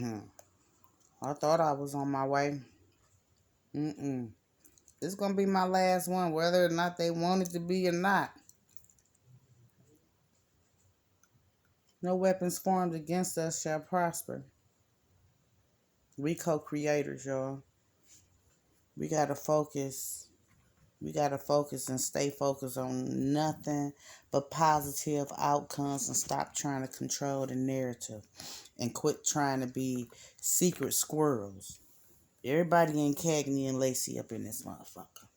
I thought I was on my way. It's gonna be my last one, whether or not they want it to be or not. No weapons formed against us shall prosper. We co-creators, y'all. We gotta focus. We gotta focus and stay focused on nothing but positive outcomes and stop trying to control the narrative and quit trying to be secret squirrels. Everybody ain't Cagney and Lacey up in this motherfucker.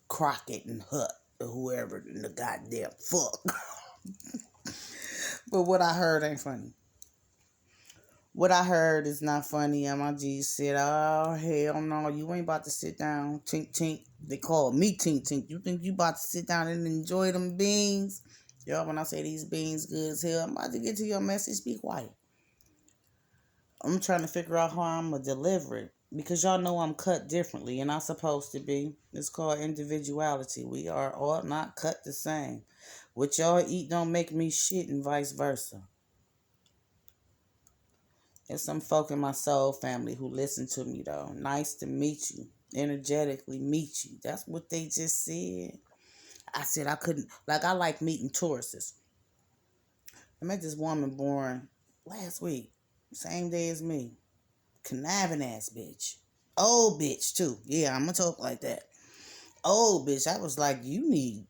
Crockett and Hut or whoever in the goddamn fuck. But what I heard ain't funny. What I heard is not funny. And my G said, oh, hell no, you ain't about to sit down. Tink, tink. They call me Tink, tink. You think you about to sit down and enjoy them beans? Y'all, when I say these beans good as hell, I'm about to get to your message. Be quiet. I'm trying to figure out how I'm going to deliver it. Because y'all know I'm cut differently and I'm supposed to be. It's called individuality. We are all not cut the same. What y'all eat don't make me shit and vice versa. There's some folk in my soul family who listen to me though. Nice to meet you. Energetically meet you. That's what they just said. I said I couldn't. Like, I like meeting Tauruses. I met this woman born last week. Same day as me. Conniving ass bitch. Old bitch too. Yeah, I'm gonna talk like that. Old bitch. I was like, you need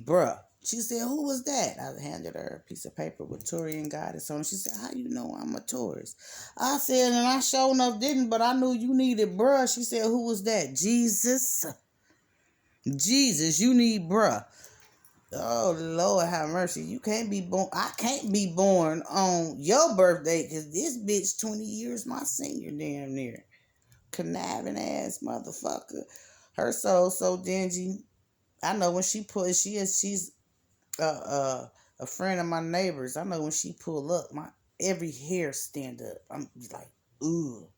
bruh. She said, who was that? I handed her a piece of paper with TaureanGoddess on. She said, how you know I'm a Taurus? I said, and I sure enough didn't, but I knew you needed bruh. She said, who was that? Jesus. Jesus, you need bruh. Oh, Lord have mercy. You can't be born. I can't be born on your birthday because this bitch 20 years my senior damn near. Conniving ass motherfucker. Her soul so dingy. I know when she's a friend of my neighbors. I know when she pull up, my every hair stand up. I'm like, ooh.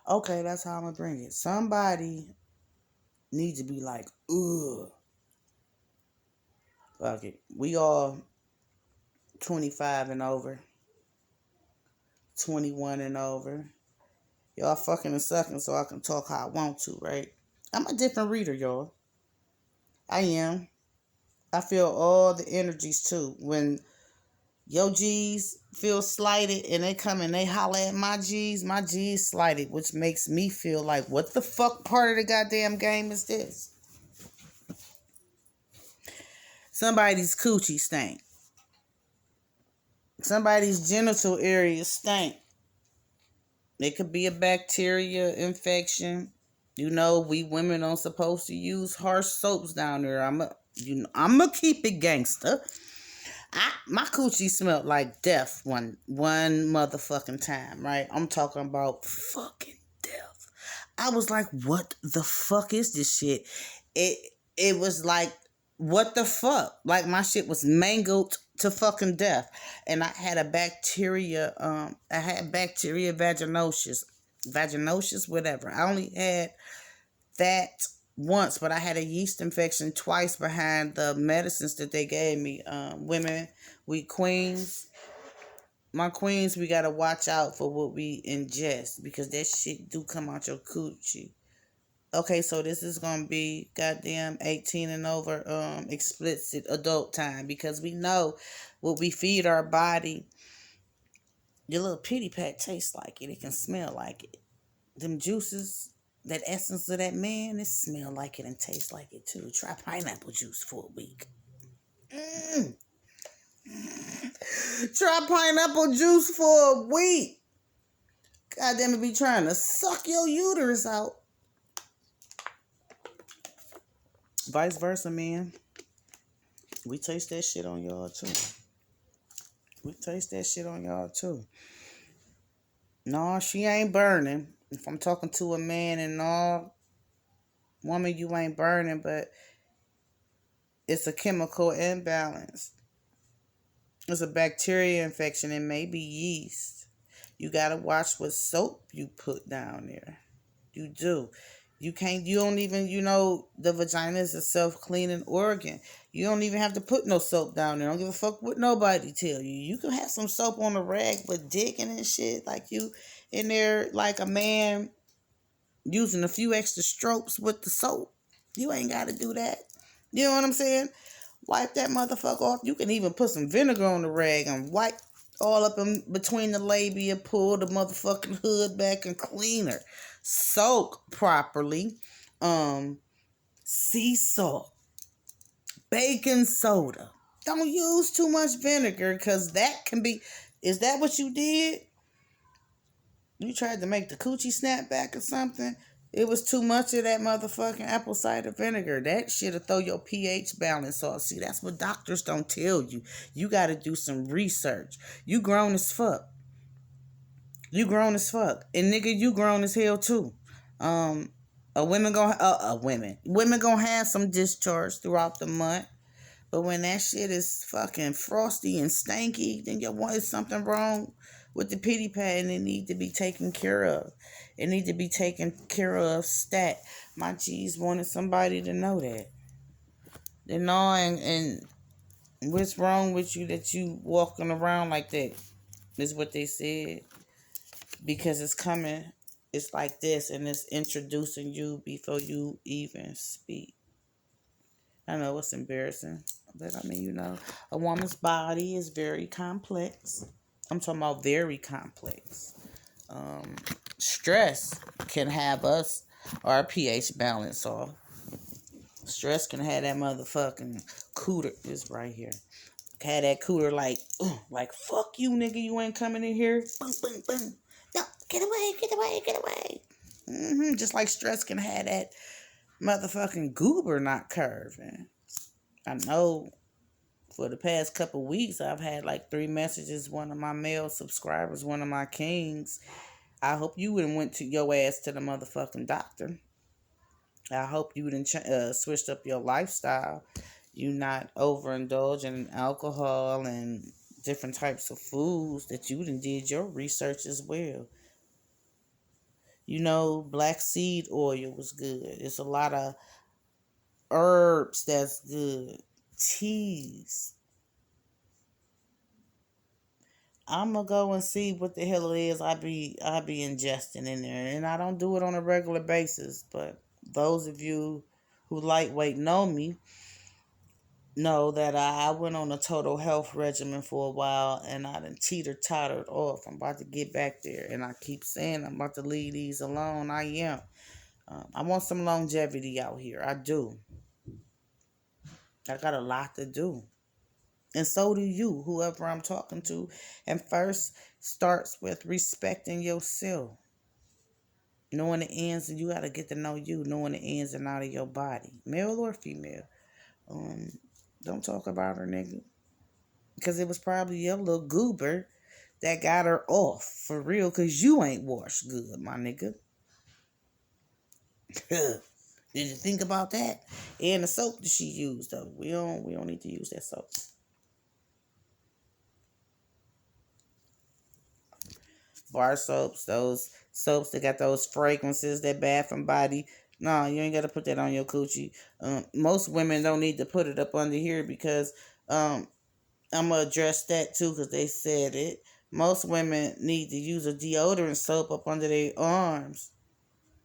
Okay, that's how I'm gonna bring it. Somebody needs to be like, ooh. Fuck it. We all 25 and over, 21 and over. Y'all fucking and sucking so I can talk how I want to, right? I'm a different reader, y'all. I am. I feel all the energies too. When your G's feel slighted and they come and they holler at my G's slighted, which makes me feel like, what the fuck part of the goddamn game is this? Somebody's coochie stank. Somebody's genital area stank. It could be a bacteria infection. You know, we women aren't supposed to use harsh soaps down there. I'ma keep it gangster. My coochie smelled like death one motherfucking time, right? I'm talking about fucking death. I was like, what the fuck is this shit? It was like, what the fuck? Like, my shit was mangled to fucking death. And I had bacteria vaginosis, whatever. I only had that once, but I had a yeast infection twice behind the medicines that they gave me. Women, we queens. My queens, we gotta watch out for what we ingest because that shit do come out your coochie. Okay, so this is gonna be goddamn 18 and over, explicit adult time because we know what we feed our body. Your little pity pat tastes like it. It can smell like it. Them juices, that essence of that man, it smell like it and tastes like it too. Try pineapple juice for a week. Try pineapple juice for a week. God damn it, be trying to suck your uterus out. Vice versa, man. We taste that shit on y'all too. We taste that shit on y'all too. No, she ain't burning. If I'm talking to a man and no, woman, you ain't burning, but it's a chemical imbalance. It's a bacteria infection. It may be yeast. You gotta watch what soap you put down there. You do. You don't even, the vagina is a self-cleaning organ. You don't even have to put no soap down there. Don't give a fuck what nobody tell you. You can have some soap on the rag, but digging and shit, like you in there like a man using a few extra strokes with the soap. You ain't got to do that. You know what I'm saying? Wipe that motherfucker off. You can even put some vinegar on the rag and wipe all up in between the labia, pull the motherfucking hood back and clean her. Soak properly. Sea salt, baking soda. Don't use too much vinegar because that can be. Is that what you did? You tried to make the coochie snap back or something? It was too much of that motherfucking apple cider vinegar. That shit'll throw your pH balance off. See, that's what doctors don't tell you. You got to do some research. You grown as fuck. You grown as fuck. And nigga, you grown as hell too. Women gonna have some discharge throughout the month. But when that shit is fucking frosty and stanky, then there's something wrong with the pity pad and it need to be taken care of. It need to be taken care of stat. My G's wanted somebody to know that. They know, and what's wrong with you that you walking around like that is what they said. Because it's coming, it's like this, and it's introducing you before you even speak. I know it's embarrassing, but I mean, a woman's body is very complex. I'm talking about very complex. Stress can have our pH balance off. Stress can have that motherfucking cooter is right here. Had that cooter like fuck you, nigga, you ain't coming in here. Boom, boom, boom. No, get away, get away, get away. Just like stress can have that motherfucking goober not curving. I know for the past couple weeks I've had like 3 messages. One of my male subscribers, one of my kings. I hope you wouldn't went to your ass to the motherfucking doctor. I hope you didn't switched up your lifestyle. You not overindulging in alcohol and different types of foods, that you done did your research as well. Black seed oil was good. It's a lot of herbs that's good. Teas. I'm gonna go and see what the hell it is I be ingesting in there, and I don't do it on a regular basis. But those of you who lightweight know me know that I went on a total health regimen for a while, and I done teeter-tottered off. I'm about to get back there, and I keep saying I'm about to leave these alone. I am. I want some longevity out here. I do. I got a lot to do. And so do you, whoever I'm talking to. And first starts with respecting yourself. Knowing the ins, and you got to get to know you. Knowing the ins and out of your body. Male or female. Don't talk about her, nigga. Because it was probably your little goober that got her off. For real. Because you ain't washed good, my nigga. Did you think about that? And the soap that she used, though. We don't need to use that soap. Bar soaps, those soaps that got those fragrances, that Bath and Body. No, you ain't got to put that on your coochie. Most women don't need to put it up under here because I'm going to address that too because they said it. Most women need to use a deodorant soap up under their arms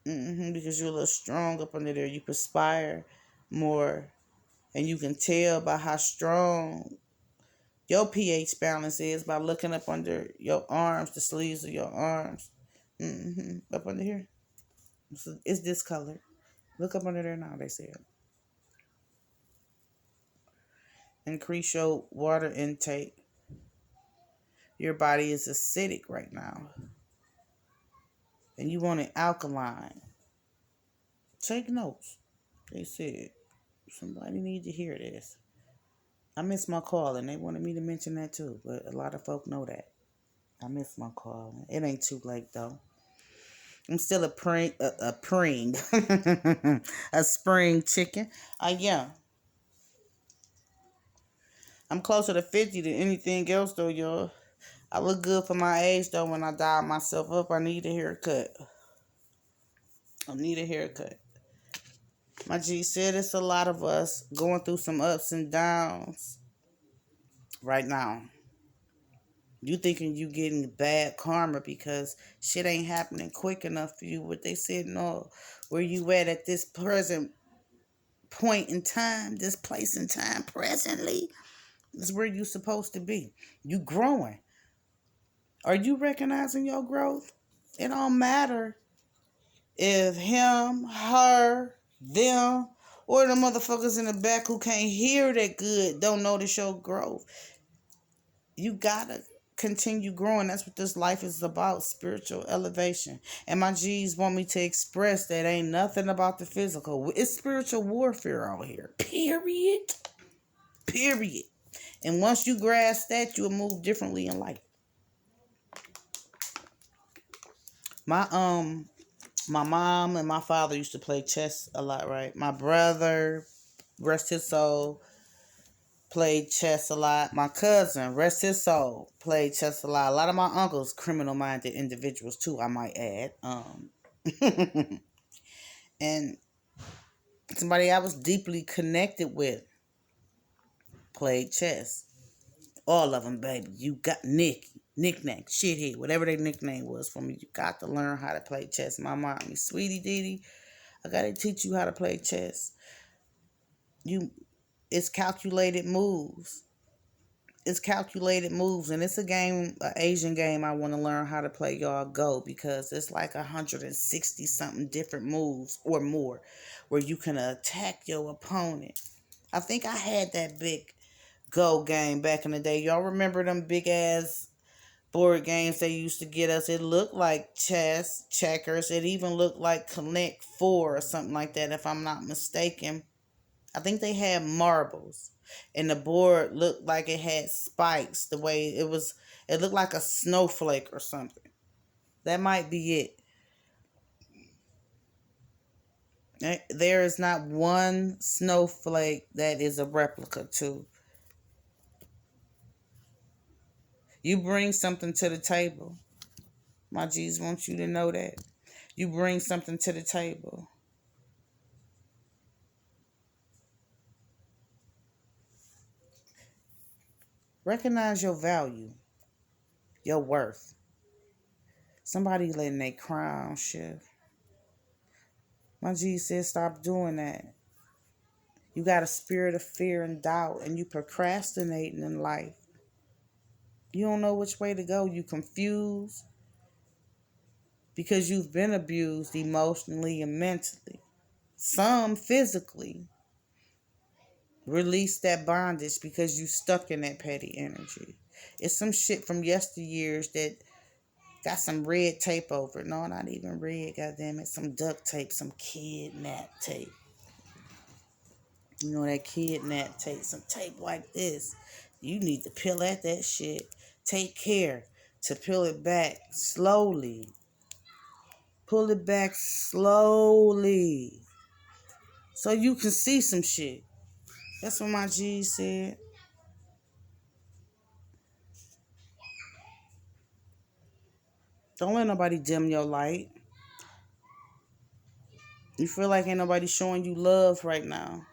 because you're a little strong up under there. You perspire more and you can tell by how strong your pH balance is by looking up under your arms, the sleeves of your arms. Up under here. It's discolored. Look up under there now, they said. Increase your water intake. Your body is acidic right now. And you want it alkaline. Take notes. They said, somebody need to hear this. I miss my calling. They wanted me to mention that too, but a lot of folk know that. I miss my calling. It ain't too late though. I'm still a spring chicken. Yeah. I'm closer to 50 than anything else though, y'all. I look good for my age though. When I dial myself up, I need a haircut. My G said it's a lot of us going through some ups and downs right now. You thinking you getting bad karma because shit ain't happening quick enough for you. What they said, no, where you at this present point in time, this place in time, presently, is where you supposed to be. You growing. Are you recognizing your growth? It don't matter if him, her, them, or the motherfuckers in the back who can't hear that good don't notice your growth. You gotta continue growing. That's what this life is about, spiritual elevation. And my G's want me to express that ain't nothing about the physical. It's spiritual warfare out here. Period. Period. And once you grasp that, you'll move differently in life. My mom and my father used to play chess a lot, right? My brother, rest his soul, played chess a lot. My cousin, rest his soul, played chess a lot. A lot of my uncles, criminal-minded individuals too, I might add. And somebody I was deeply connected with played chess. All of them, baby. You got nickname, shithead, whatever their nickname was for me. You got to learn how to play chess. My mom, me, sweetie Dee, I gotta teach you how to play chess. It's calculated moves. It's calculated moves, and it's a game, an Asian game I want to learn how to play, y'all. Go, because it's like 160 something different moves or more where you can attack your opponent. I think I had that big Go game back in the day. Y'all remember them big ass board games they used to get us? It looked like chess, checkers. It even looked like Connect 4 or something like that, if I'm not mistaken. I think they had marbles, and the board looked like it had spikes. The way it looked like a snowflake or something. That might be it. There is not one snowflake that is a replica to. You bring something to the table. My G's want you to know that. You bring something to the table. Recognize your value, your worth. Somebody letting their crown shift. My G said stop doing that. You got a spirit of fear and doubt, and you procrastinating in life. You don't know which way to go. You confused because you've been abused emotionally and mentally. Some physically. Release that bondage because you stuck in that petty energy. It's some shit from yesteryears that got some red tape over it. No, not even red, goddammit. Some duct tape, some kidnap tape. You know that kidnap tape, some tape like this. You need to peel at that shit. Take care to peel it back slowly. Pull it back slowly. So you can see some shit. That's what my G said. Don't let nobody dim your light. You feel like ain't nobody showing you love right now.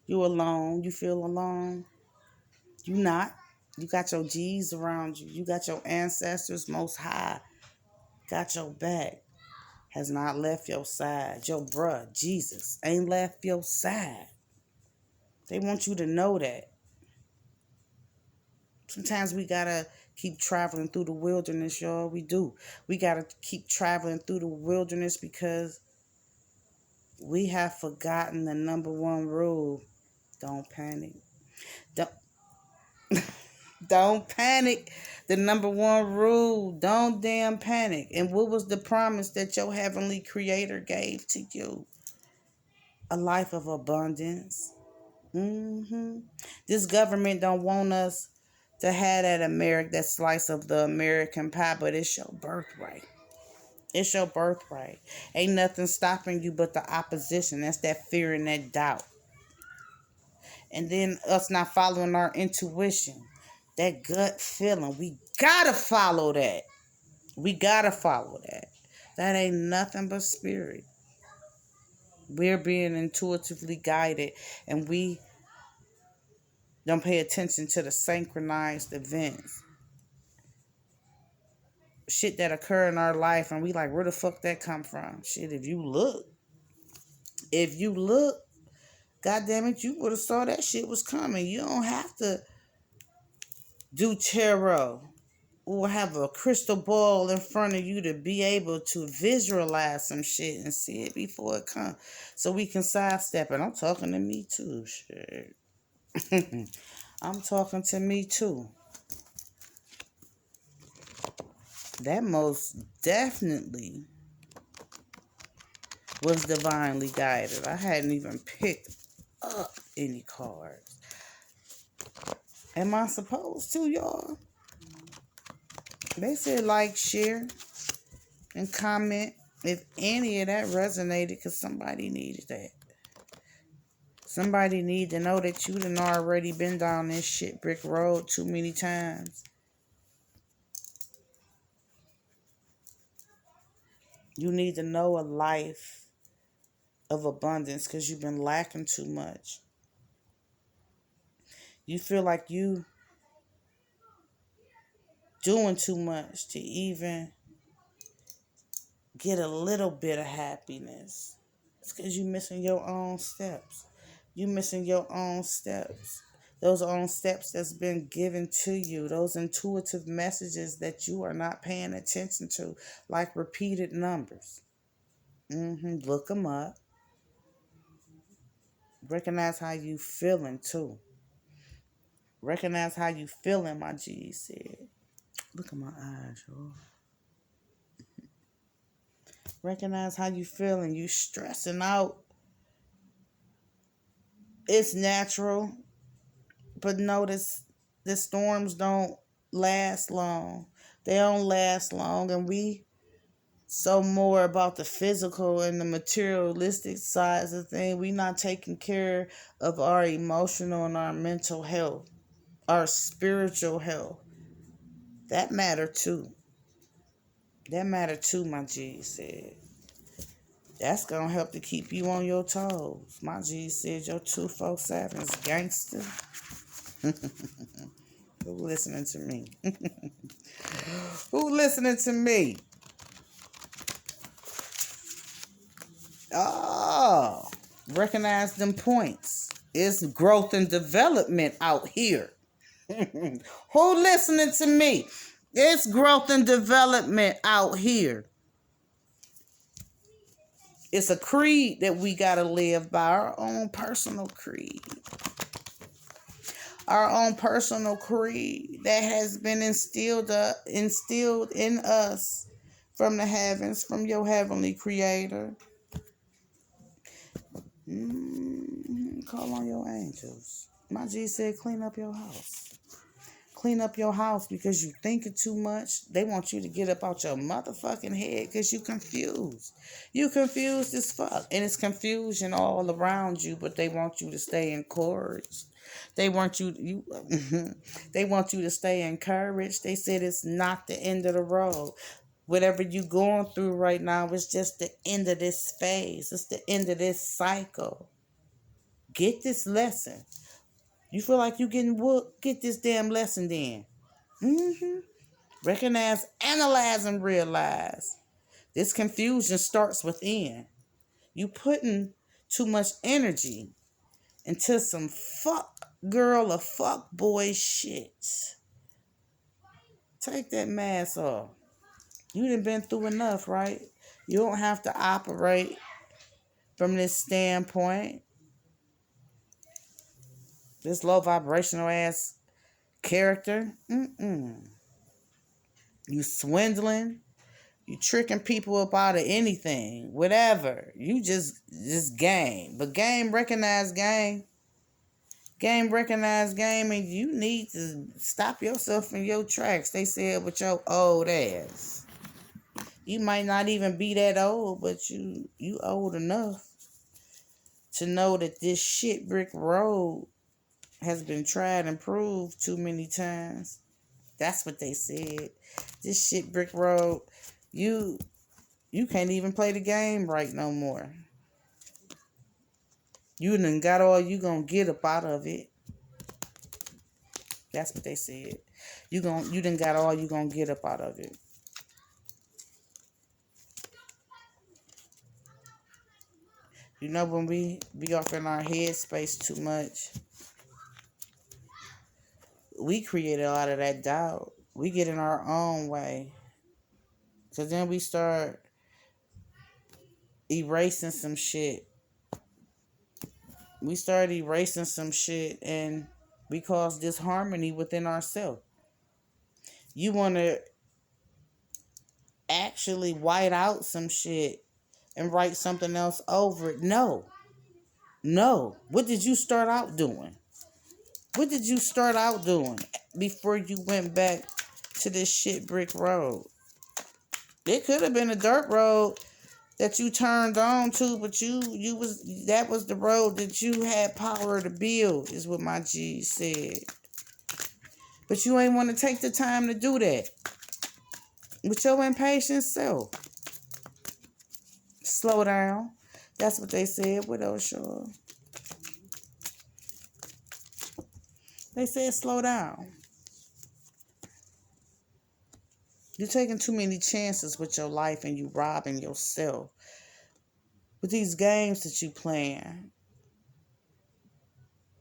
You alone. You feel alone. You not. You got your G's around you. You got your ancestors most high. Got your back. Has not left your side. Your bruh, Jesus, ain't left your side. They want you to know that. Sometimes we gotta keep traveling through the wilderness, y'all. We do. We gotta keep traveling through the wilderness because we have forgotten the number one rule. Don't panic. Don't don't panic. The number one rule. Don't damn panic. And what was the promise that your heavenly creator gave to you? A life of abundance. This government don't want us to have that slice of the American pie, but it's your birthright. It's your birthright. Ain't nothing stopping you but the opposition. That's that fear and that doubt. And then us not following our intuition. That gut feeling. We gotta follow that. We gotta follow that. That ain't nothing but spirit. We're being intuitively guided, and we don't pay attention to the synchronized events. Shit that occur in our life, and we like, where the fuck that come from? Shit, if you look, God damn it, you would have saw that shit was coming. You don't have to do tarot or have a crystal ball in front of you to be able to visualize some shit and see it before it comes, so we can sidestep it. I'm talking to me too, shit. I'm talking to me too. That most definitely was divinely guided. I hadn't even picked up any cards. Am I supposed to, y'all? They said like, share, and comment if any of that resonated, because somebody needed that. Somebody need to know that you done already been down this shit brick road too many times. You need to know a life of abundance because you've been lacking too much. You feel like you doing too much to even get a little bit of happiness. It's because you missing your own steps. You missing your own steps. Those own steps that's been given to you. Those intuitive messages that you are not paying attention to. Like repeated numbers. Look them up. Recognize how you feeling too. Recognize how you feeling, my G said. Look at my eyes, y'all. Recognize how you feeling. You stressing out. It's natural. But notice the storms don't last long. They don't last long. And we so more about the physical and the materialistic sides of things. We not taking care of our emotional and our mental health. Our spiritual health. That matter too. That matter too, my G said. That's going to help to keep you on your toes. My G said your 247 is gangster. Who listening to me? Who listening to me? Oh, recognize them points. It's growth and development out here. Who listening to me? It's growth and development out here. It's a creed that we got to live by, our own personal creed. Our own personal creed that has been instilled in us from the heavens, from your heavenly creator. Call on your angels. My G said, clean up your house. Clean up your house because you thinking too much. They want you to get up out your motherfucking head because you confused. You confused as fuck. And it's confusion all around you, but they want you to stay encouraged. They want you they want you to stay encouraged. They said it's not the end of the road. Whatever you going through right now is just the end of this phase. It's the end of this cycle. Get this lesson. You feel like you getting whooped? Get this damn lesson then. Recognize, analyze, and realize. This confusion starts within. You putting too much energy into some fuck girl or fuck boy shit. Take that mask off. You done been through enough, right? You don't have to operate from this standpoint. This low vibrational ass character. You swindling. You tricking people up out of anything. Whatever. You just game. But game recognize game. Game recognize game, and you need to stop yourself in your tracks. They said with your old ass. You might not even be that old, but you old enough to know that this shit brick road has been tried and proved too many times. That's what they said. This shit brick road, you can't even play the game right no more. You done got all you gonna get up out of it. That's what they said. You done got all you gonna get up out of it. You know, when we be off in our head space too much, we create a lot of that doubt. We get in our own way. So then we start erasing some shit. We start erasing some shit and we cause disharmony within ourselves. You want to actually white out some shit and write something else over it. No. No. What did you start out doing? What did you start out doing before you went back to this shit brick road? It could have been a dirt road that you turned on to, but that was the road that you had power to build, is what my G said. But you ain't want to take the time to do that with your impatient self. Slow down. That's what they said. What else, sure? They said slow down. You're taking too many chances with your life and you robbing yourself with these games that you playing.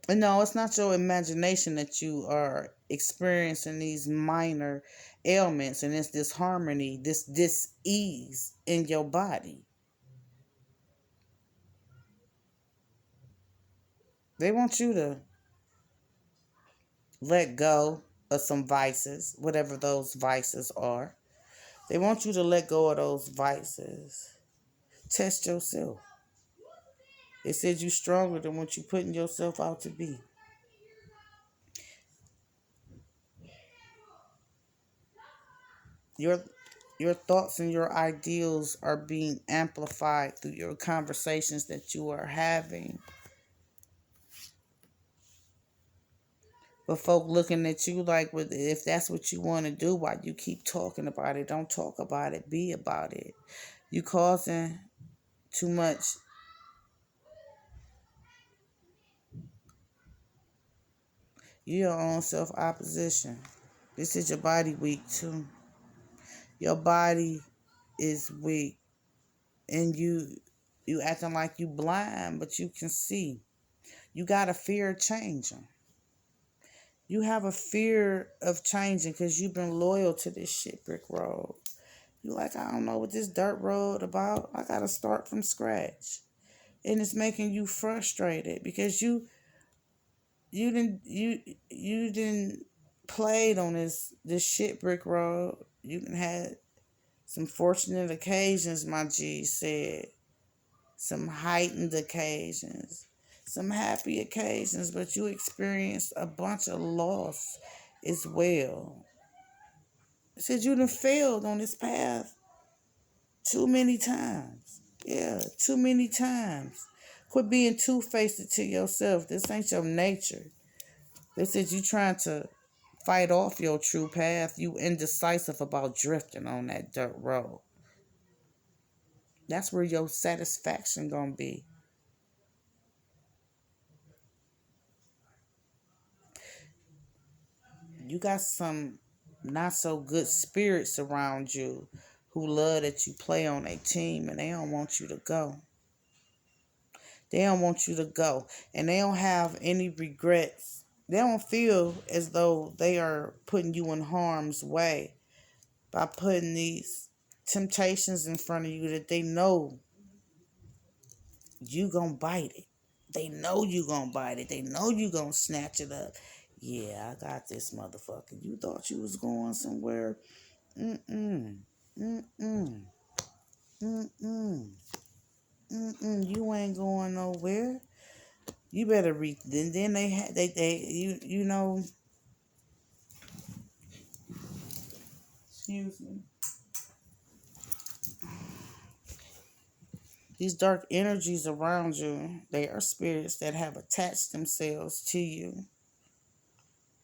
And no, it's not your imagination that you are experiencing these minor ailments and it's disharmony, this dis-ease in your body. They want you to let go of some vices, whatever those vices are. They want you to let go of those vices. Test yourself. They said you're stronger than what you're putting yourself out to be. Your thoughts and your ideals are being amplified through your conversations that you are having. But folk looking at you like, if that's what you want to do, why you keep talking about it? Don't talk about it. Be about it. You causing too much. You your own self-opposition. This is your body weak too. Your body is weak. And you acting like you blind, but you can see. You got a fear of changing. You have a fear of changing because you've been loyal to this shit brick road. You like, I don't know what this dirt road about. I gotta start from scratch. And it's making you frustrated because you didn't played on this shit brick road. You done had some fortunate occasions, my G said. Some heightened occasions. Some happy occasions, but you experienced a bunch of loss as well. It said you done failed on this path too many times. Yeah, too many times. Quit being two-faced to yourself. This ain't your nature. They said you trying to fight off your true path. You indecisive about drifting on that dirt road. That's where your satisfaction gonna be. You got some not so good spirits around you who love that you play on a team and they don't want you to go. They don't want you to go. And they don't have any regrets. They don't feel as though they are putting you in harm's way by putting these temptations in front of you that they know you gonna bite it. They know you gonna bite it. They know you gonna snatch it up. Yeah, I got this motherfucker. You thought you was going somewhere. Mm-mm. Mm-mm. Mm-mm. Mm-mm. You ain't going nowhere. You better read. Then you know. Excuse me. These dark energies around you, they are spirits that have attached themselves to you.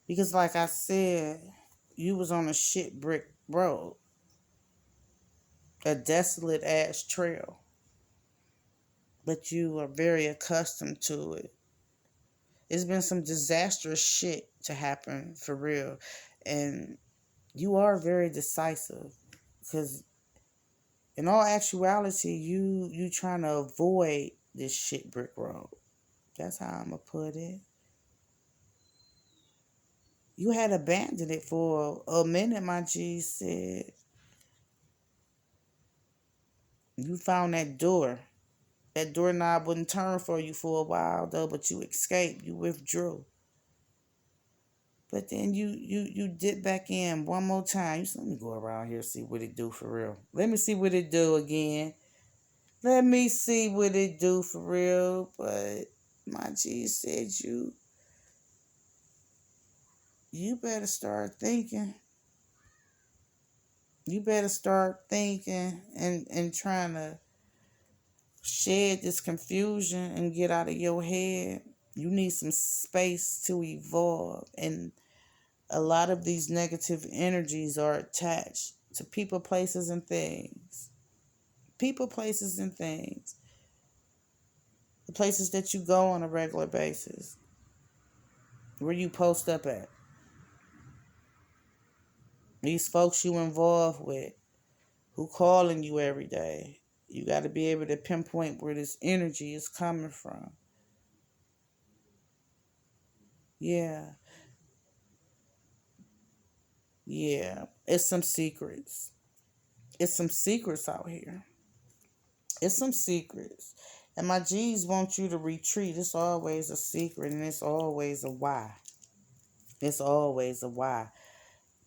Because like I said, you was on a shit brick road. A desolate ass trail. but you are very accustomed to it. It's been some disastrous shit to happen for real. And you are very decisive. Because in all actuality, you trying to avoid this shit brick road. That's how I'm going to put it. You had abandoned it for a minute, my G said. You found that door. That doorknob wouldn't turn for you for a while, though, but you escaped. You withdrew. But then you dip back in one more time. You said, let me go around here and see what it do for real. Let me see what it do again. Let me see what it do for real. But my G said you better start thinking. You better start thinking and trying to shed this confusion and get out of your head. You need some space to evolve. And a lot of these negative energies are attached to people, places, and things. People, places, and things. The places that you go on a regular basis. Where you post up at. These folks you involved with. Who calling you every day. You got to be able to pinpoint where this energy is coming from. Yeah. Yeah. It's some secrets. It's some secrets out here. It's some secrets. And my G's want you to retreat. It's always a secret and it's always a why. It's always a why.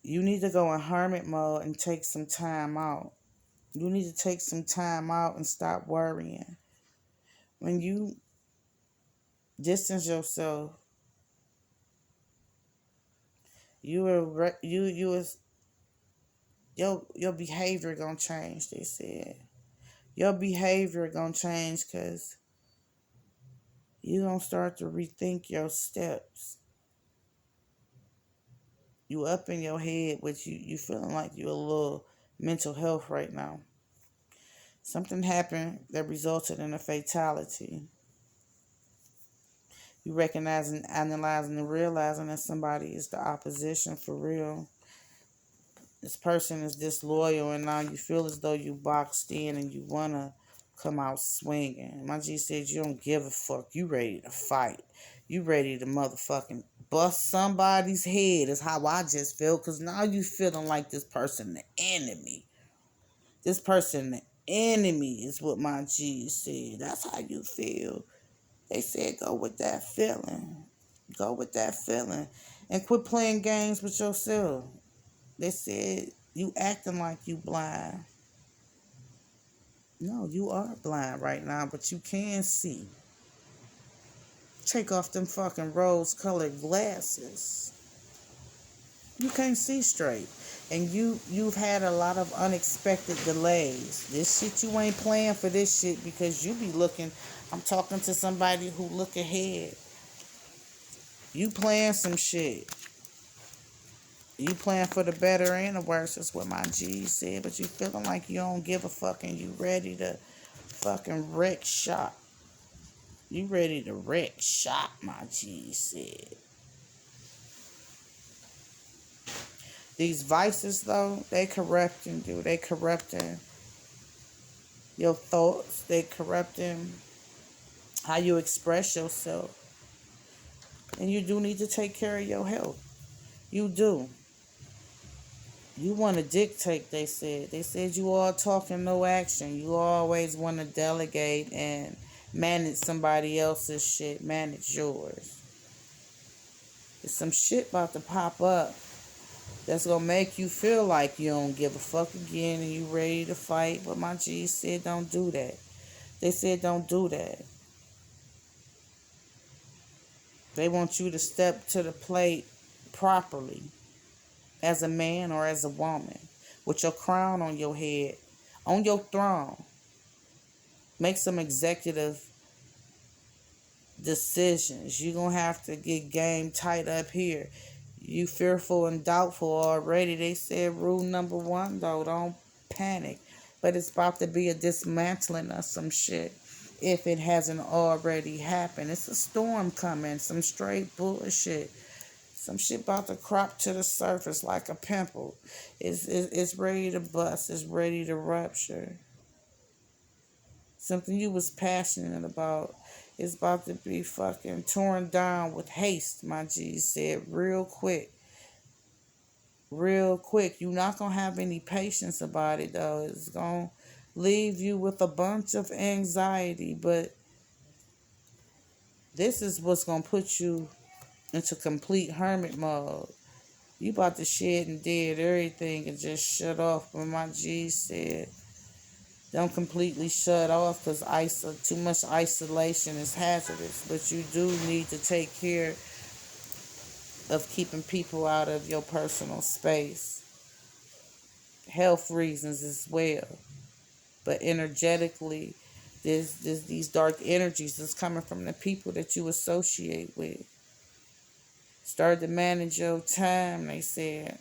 You need to go in hermit mode and take some time out. You need to take some time out and stop worrying. When you distance yourself, your behavior gonna change, they said. Your behavior gonna change because you gonna start to rethink your steps. You up in your head, but you feeling like you're a little mental health right now. Something happened that resulted in a fatality. You recognizing, analyzing, and realizing that somebody is the opposition for real. This person is disloyal, and now you feel as though you boxed in and you want to come out swinging. My G said you don't give a fuck. You ready to fight. You ready to motherfucking bust somebody's head is how I just feel. Because now you feeling like this person the enemy. This person the enemy is what my G said. That's how you feel. They said go with that feeling. Go with that feeling. And quit playing games with yourself. They said you acting like you blind. No, you are blind right now, but you can see. Take off them fucking rose-colored glasses. You can't see straight. And you've had a lot of unexpected delays. This shit, you ain't playing for this shit because you be looking. I'm talking to somebody who look ahead. You playing some shit. You playing for the better and the worse, is what my G said. But you feeling like you don't give a fuck and you ready to fucking wreck shop. You ready to wreck shop, my G said. These vices, though, they corrupting you. They corrupting your thoughts. They corrupting how you express yourself. And you do need to take care of your health. You do. You want to dictate, they said. They said you all talking, no action. You always want to delegate and manage somebody else's shit. Manage yours. There's some shit about to pop up that's going to make you feel like you don't give a fuck again and you ready to fight. But my G said don't do that. They said don't do that. They want you to step to the plate properly. As a man or as a woman, with your crown on your head, on your throne. Make some executive decisions. You're going to have to get game tight up here. You fearful and doubtful already. They said rule number 1, though, don't panic. But it's about to be a dismantling of some shit. if it hasn't already happened. It's a storm coming, some straight bullshit. Some shit about to crop to the surface like a pimple. It's ready to bust. It's ready to rupture. Something you was passionate about is about to be fucking torn down with haste, my G said, real quick. Real quick. You're not going to have any patience about it, though. It's going to leave you with a bunch of anxiety, but this is what's going to put you into complete hermit mode. You about to shed and dead everything and just shut off. But my G said, don't completely shut off because too much isolation is hazardous. But you do need to take care of keeping people out of your personal space. Health reasons as well. But energetically, there's these dark energies that's coming from the people that you associate with. Start to manage your time, they said.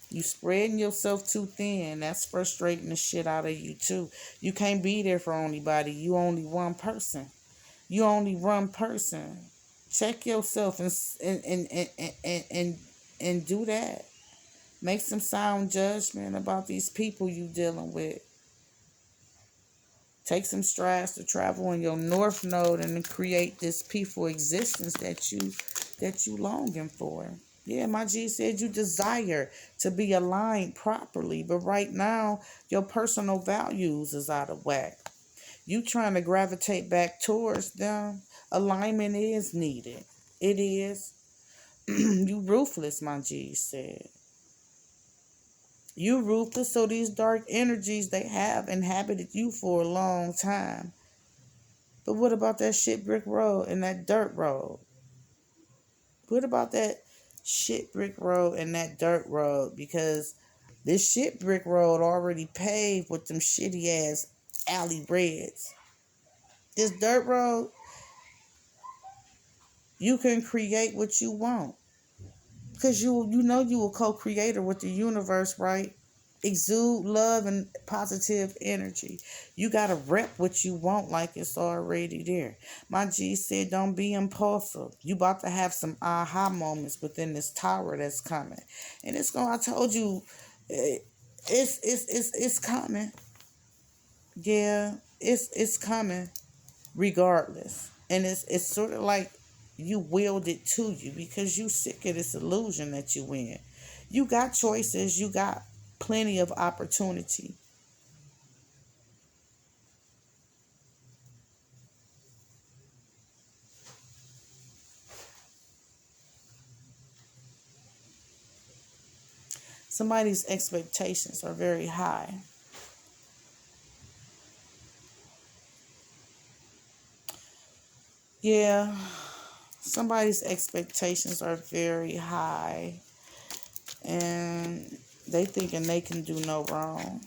You spreading yourself too thin. That's frustrating the shit out of you too. You can't be there for anybody. You only one person. You only one person. Check yourself and do that. Make some sound judgment about these people you dealing with. Take some strides to travel in your north node and create this peaceful existence that you longing for. Yeah, my G said you desire to be aligned properly, but right now your personal values is out of whack. You trying to gravitate back towards them. Alignment is needed. It is. You ruthless, my G said. You ruthless, so these dark energies, they have inhabited you for a long time. But what about that shit brick road and that dirt road? What about that shit brick road and that dirt road? Because this shit brick road already paved with them shitty ass alley reds. This dirt road, you can create what you want. Because you know you a co-creator with the universe, right? Exude love and positive energy. You got to rep what you want like it's already there. My G said, don't be impulsive. You about to have some aha moments within this tower that's coming. And it's going, I told you, it's coming. Yeah, it's coming regardless. And it's sort of like you willed it to you because you sick of this illusion that you in. You got choices. You got plenty of opportunity. Somebody's expectations are very high. Yeah, somebody's expectations are very high and they thinking they can do no wrong.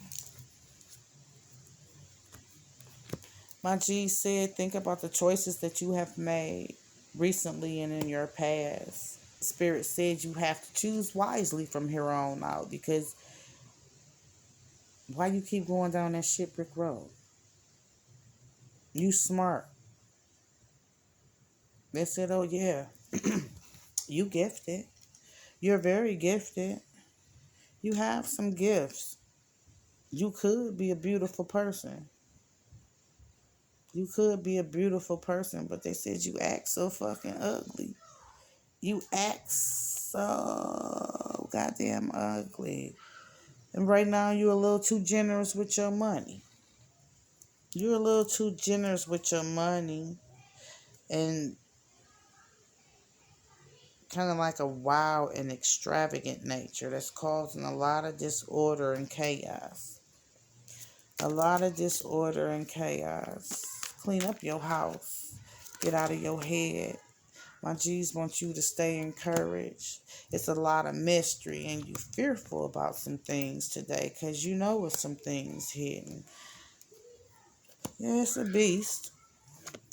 My G said, think about the choices that you have made recently and in your past. Spirit said you have to choose wisely from here on out because why you keep going down that shit brick road? You smart. They said, oh yeah, you gifted. You're very gifted. You have some gifts. You could be a beautiful person. You could be a beautiful person, but they said you act so fucking ugly. You act so goddamn ugly. And right now you're a little too generous with your money. You're a little too generous with your money. And kind of like a wild and extravagant nature that's causing a lot of disorder and chaos. A lot of disorder and chaos. Clean up your house. Get out of your head. My G's want you to stay encouraged. It's a lot of mystery and you fearful about some things today because you know it's some things hidden. Yeah, it's a beast.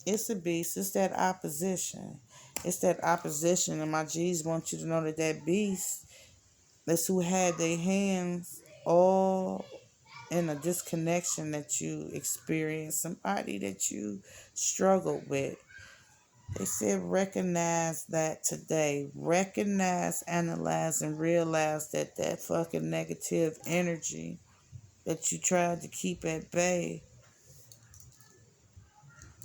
It's a beast. It's that opposition. It's that opposition and my G's want you to know that that beast, that's who had their hands all in a disconnection that you experience, somebody that you struggle with. They said recognize that today. Recognize, analyze, and realize that that fucking negative energy that you tried to keep at bay,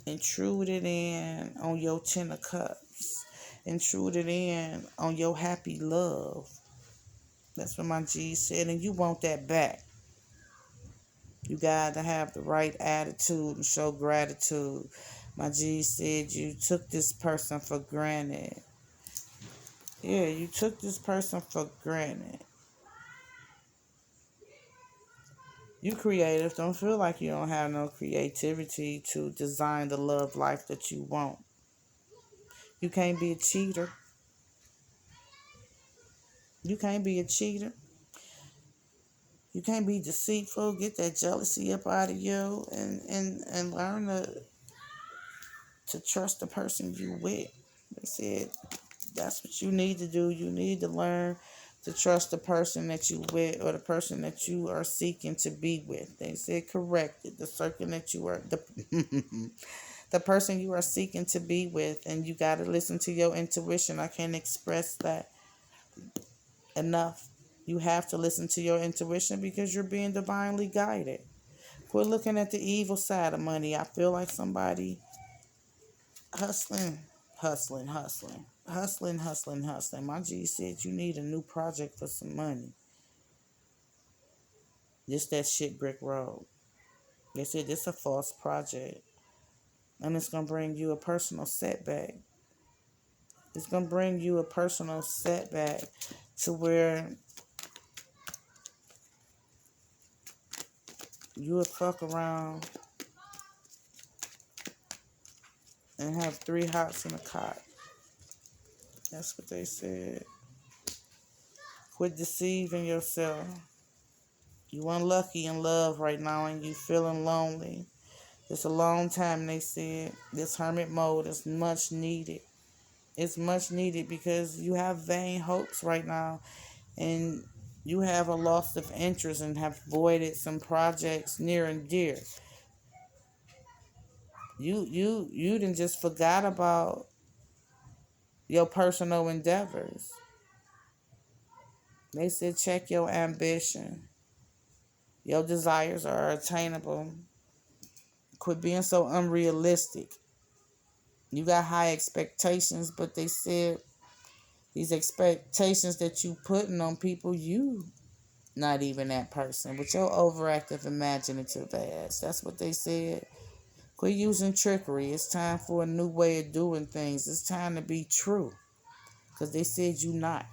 intrude it in on your 10 of Cups. Intrude it in on your happy love. That's what my G said. And you want that back. You got to have the right attitude and show gratitude. My G said you took this person for granted. Yeah, you took this person for granted. You creative. Don't feel like you don't have no creativity to design the love life that you want. You can't be a cheater. You can't be a cheater. You can't be deceitful. Get that jealousy up out of you and learn to trust the person you with. They said that's what you need to do. You need to learn to trust the person that you with or the person that you are seeking to be with. They said correct it. The circle that you are the person you are seeking to be with, and you got to listen to your intuition. I can't express that enough. You have to listen to your intuition because you're being divinely guided. Quit looking at the evil side of money. I feel like somebody hustling, hustling, hustling, hustling, hustling, hustling. My G said you need a new project for some money. This that shit brick road. They said this a false project. And it's going to bring you a personal setback. It's going to bring you a personal setback to where you would fuck around and have 3 hots in a cot. That's what they said. Quit deceiving yourself. You unlucky in love right now and you feeling lonely. It's a long time, they said. This hermit mode is much needed. It's much needed because you have vain hopes right now and you have a loss of interest and have voided some projects near and dear. You done just forgot about your personal endeavors. They said check your ambition. Your desires are attainable. Quit being so unrealistic. You got high expectations, but they said these expectations that you putting on people, you not even that person with your overactive imaginative ass. That's what they said. Quit using trickery. It's time for a new way of doing things. It's time to be true. Because they said you not.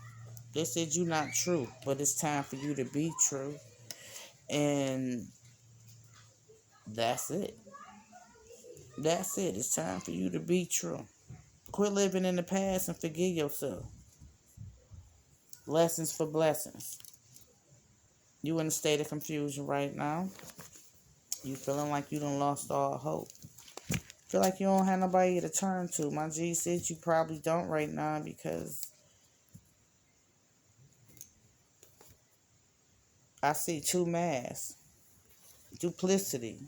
They said you not true. But it's time for you to be true. And that's it. That's it. It's time for you to be true. Quit living in the past and forgive yourself. Lessons for blessings. You in a state of confusion right now. You feeling like you done lost all hope. Feel like you don't have nobody to turn to. My G said you probably don't right now because I see 2 masks. Duplicity.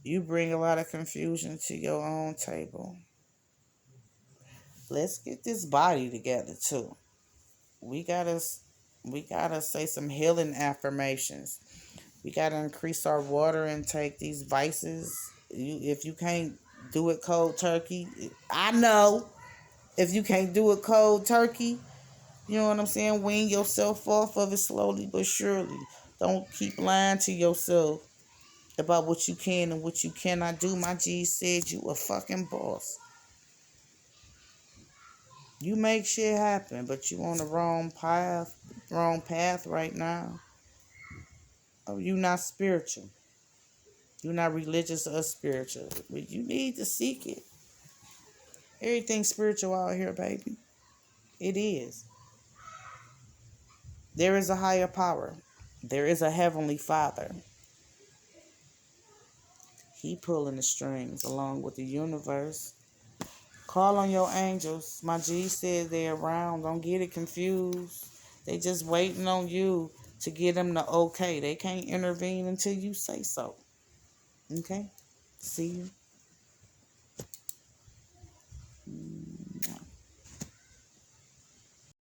You bring a lot of confusion to your own table. Let's get this body together too. We gotta say some healing affirmations. We gotta increase our water intake. These vices. If you can't do it cold turkey, I know. If you can't do it cold turkey, you know what I'm saying? Wean yourself off of it slowly but surely. Don't keep lying to yourself about what you can and what you cannot do. My G said you a fucking boss. You make shit happen, but you on the wrong path right now. Oh, you not spiritual. You not religious or spiritual. But you need to seek it. Everything's spiritual out here, baby. It is. There is a higher power. There is a heavenly Father. He pulling the strings along with the universe. Call on your angels. My G said they're around. Don't get it confused. They just waiting on you to get them to okay. They can't intervene until you say so. Okay? See you.